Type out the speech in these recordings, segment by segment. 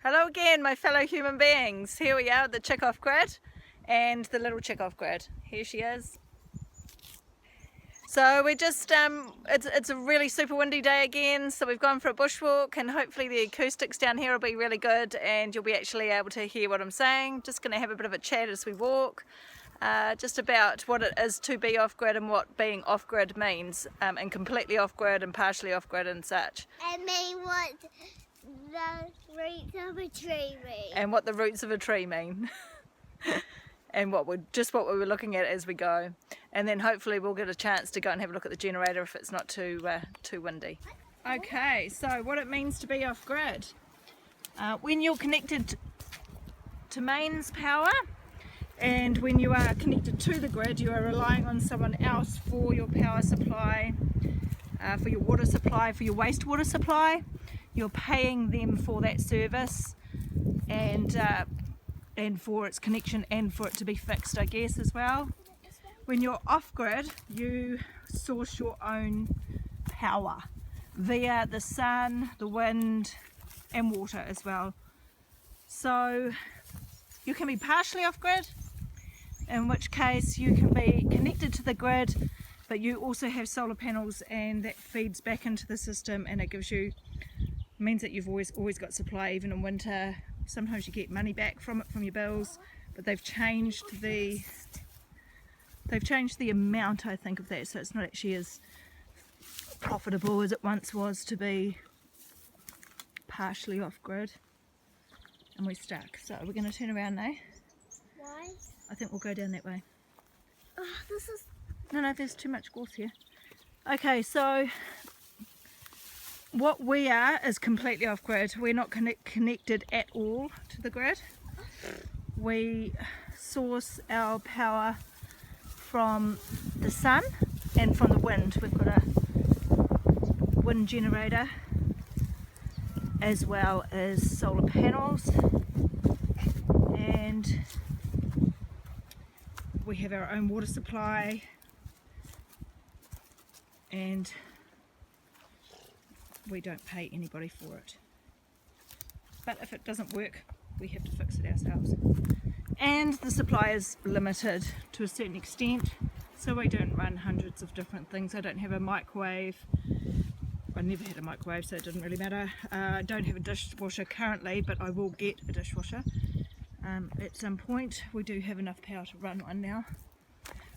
Hello again, my fellow human beings. Here we are at the chick-off grid and the little chick-off grid. Here she is. So we're just, it's a really super windy day again, so we've gone for a bushwalk and hopefully the acoustics down here will be really good and you'll be actually able to hear what I'm saying. Just going to have a bit of a chat as we walk, just about what it is to be off-grid and what being off-grid means, and completely off-grid and partially off-grid and such. I mean what the roots of a tree mean. And what the roots of a tree mean. And what we were looking at as we go, and then hopefully we'll get a chance to go and have a look at the generator if it's not too windy. Okay, so what it means to be off grid. When you're connected to mains power, and when you are connected to the grid, you are relying on someone else for your power supply, for your water supply, for your wastewater supply. You're paying them for that service, and for its connection and for it to be fixed, I guess, as well. When you're off-grid, you source your own power via the sun, the wind and water as well. So you can be partially off-grid, in which case you can be connected to the grid, but you also have solar panels and that feeds back into the system, and it means that you've always got supply even in winter. Sometimes you get money back from it, from your bills, but they've changed the amount, I think, of that, so it's not actually as profitable as it once was to be partially off-grid. And we're stuck, so we're going to turn around now. Why? I think we'll go down that way. Oh, this is... No, there's too much gorse here. Okay, so what we are is completely off-grid. We're not connected at all to the grid. We source our power from the sun and from the wind. We've got a wind generator as well as solar panels, and we have our own water supply, and we don't pay anybody for it. But if it doesn't work, we have to fix it ourselves. And the supply is limited to a certain extent, so we don't run hundreds of different things. I don't have a microwave. I never had a microwave, so it didn't really matter. I don't have a dishwasher currently, but I will get a dishwasher at some point. We do have enough power to run one now.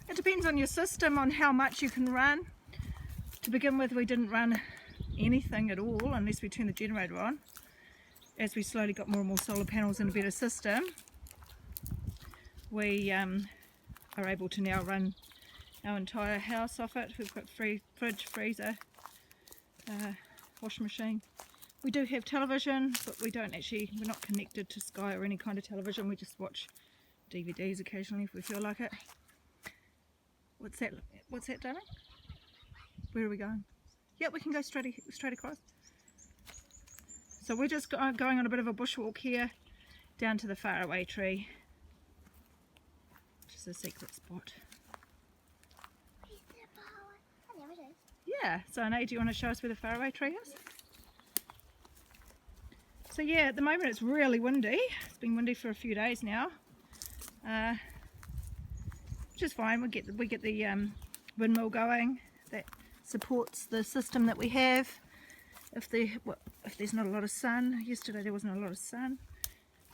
It depends on your system, on how much you can run. To begin with, we didn't run anything at all unless we turn the generator on. As we slowly got more and more solar panels and a better system, we are able to now run our entire house off it. We've got free fridge, freezer, washing machine. We do have television, but we're not connected to Sky or any kind of television. We just watch DVDs occasionally if we feel like it. What's that, darling? Where are we going? Yeah, we can go straight across. So we're just going on a bit of a bushwalk here down to the faraway tree, which is a secret spot. Yeah, so Anna, do you want to show us where the faraway tree is? So yeah, at the moment it's really windy. It's been windy for a few days now, which is fine. We get the windmill going. That supports the system that we have. If there's not a lot of sun, yesterday there wasn't a lot of sun,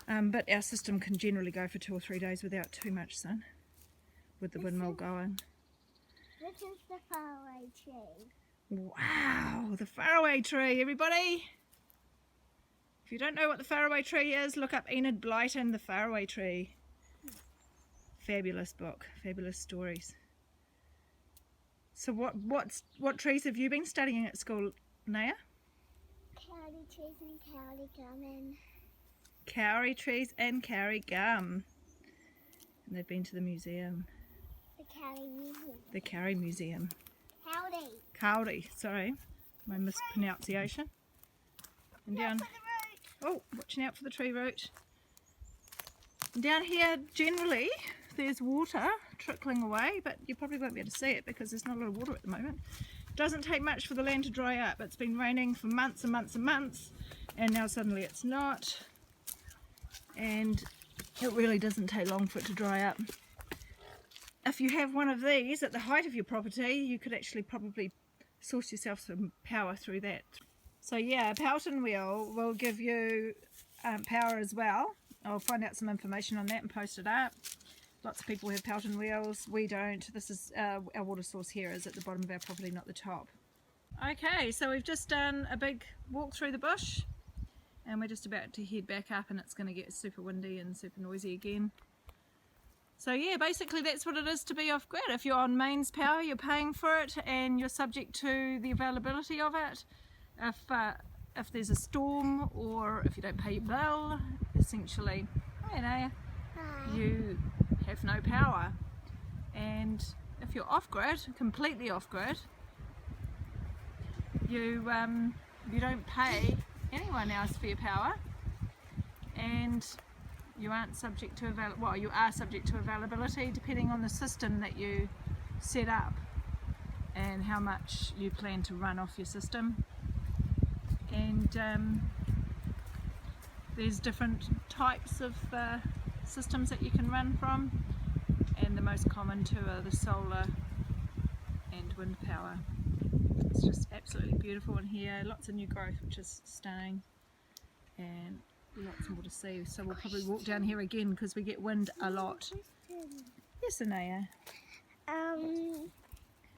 but our system can generally go for 2 or 3 days without too much sun with the windmill going. This is the faraway tree. Wow, the faraway tree, everybody! If you don't know what the faraway tree is, look up Enid Blyton, The Faraway Tree. Fabulous book, fabulous stories. So what trees have you been studying at school, Naya? Kauri trees and kauri gum. Kauri trees and kauri gum. And they've been to the museum. The Kauri Museum. The Kauri Museum. Kauri. Kauri, sorry, my mispronunciation. And down. Oh, watching out for the tree root. And down here, generally, there's water trickling away, but you probably won't be able to see it because there's not a lot of water at the moment. It doesn't take much for the land to dry up. It's been raining for months and months and months, and now suddenly it's not. and it really doesn't take long for it to dry up. If you have one of these at the height of your property, you could actually probably source yourself some power through that. So yeah, a Pelton wheel will give you power as well. I'll find out some information on that and post it up. Lots of people have Pelton wheels, we don't. This is our water source here is at the bottom of our property, not the top. Okay, so we've just done a big walk through the bush and we're just about to head back up, and it's going to get super windy and super noisy again. So yeah, basically that's what it is to be off grid. If you're on mains power, you're paying for it and you're subject to the availability of it. If there's a storm or if you don't pay your bill, essentially, you have no power. And if you're off grid, completely off grid, you don't pay anyone else for your power, and you aren't subject to you are subject to availability depending on the system that you set up and how much you plan to run off your system. And there's different types of systems that you can run from, and the most common two are the solar and wind power. It's just absolutely beautiful in here, lots of new growth which is stunning, and lots more to see. So we'll probably walk down here again because we get wind a lot. Yes, Anaya?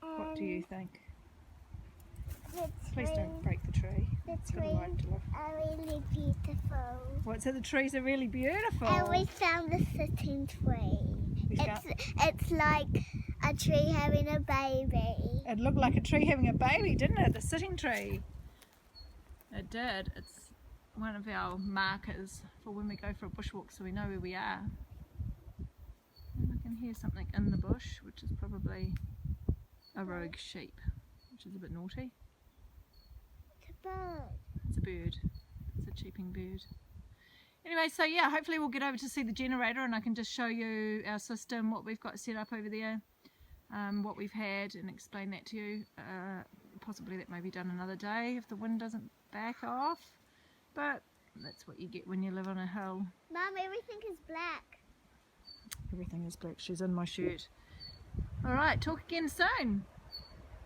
What do you think? Please don't break the tree. The It's got a life to live. are really beautiful. What, so the trees are really beautiful? And we found the sitting tree. We found- It's like a tree having a baby. It looked like a tree having a baby, didn't it? The sitting tree. It did. It's one of our markers for when we go for a bushwalk, so we know where we are. And I can hear something in the bush, which is probably a rogue sheep, which is a bit naughty. It's a bird. It's a bird. It's a cheeping bird. Anyway, so yeah, hopefully we'll get over to see the generator and I can just show you our system, what we've got set up over there, what we've had, and explain that to you. Possibly that may be done another day if the wind doesn't back off, but that's what you get when you live on a hill. Mum, everything is black. Everything is black. She's in my shirt. Alright, talk again soon.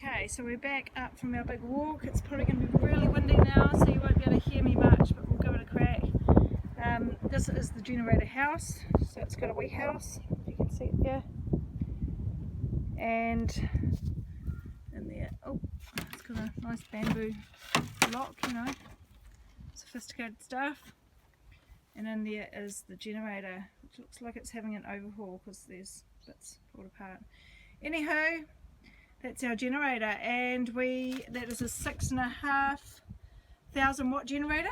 Okay, so we're back up from our big walk. It's probably going to be really windy now, so you won't be able to hear me much, but we'll give it a crack. This is the generator house, so it's got a wee house, if you can see it there. And in there, oh, it's got a nice bamboo lock, you know, sophisticated stuff. And in there is the generator, which looks like it's having an overhaul because there's bits pulled apart. Anywho, that's our generator, and that is a 6,500 watt generator,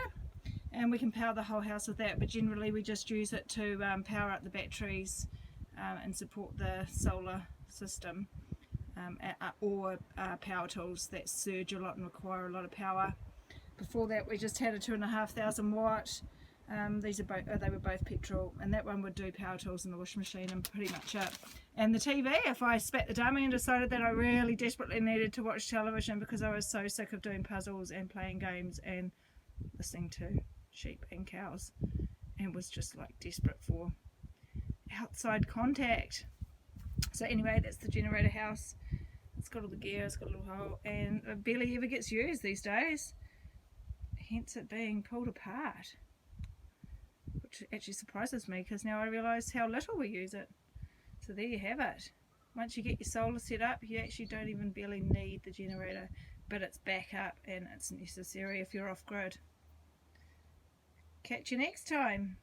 and we can power the whole house with that, but generally we just use it to power up the batteries and support the solar system, or power tools that surge a lot and require a lot of power. Before that we just had a 2,500 watt. They were both petrol, and that one would do power tools and the washing machine and pretty much it. And the TV, if I spat the dummy and decided that I really desperately needed to watch television because I was so sick of doing puzzles and playing games and listening to sheep and cows, and was just like desperate for outside contact. So anyway, that's the generator house. It's got all the gear, it's got a little hole, and it barely ever gets used these days, hence it being pulled apart, which actually surprises me because now I realise how little we use it. So there you have it. Once you get your solar set up, you actually don't even barely need the generator, but it's back up and it's necessary if you're off grid. Catch you next time.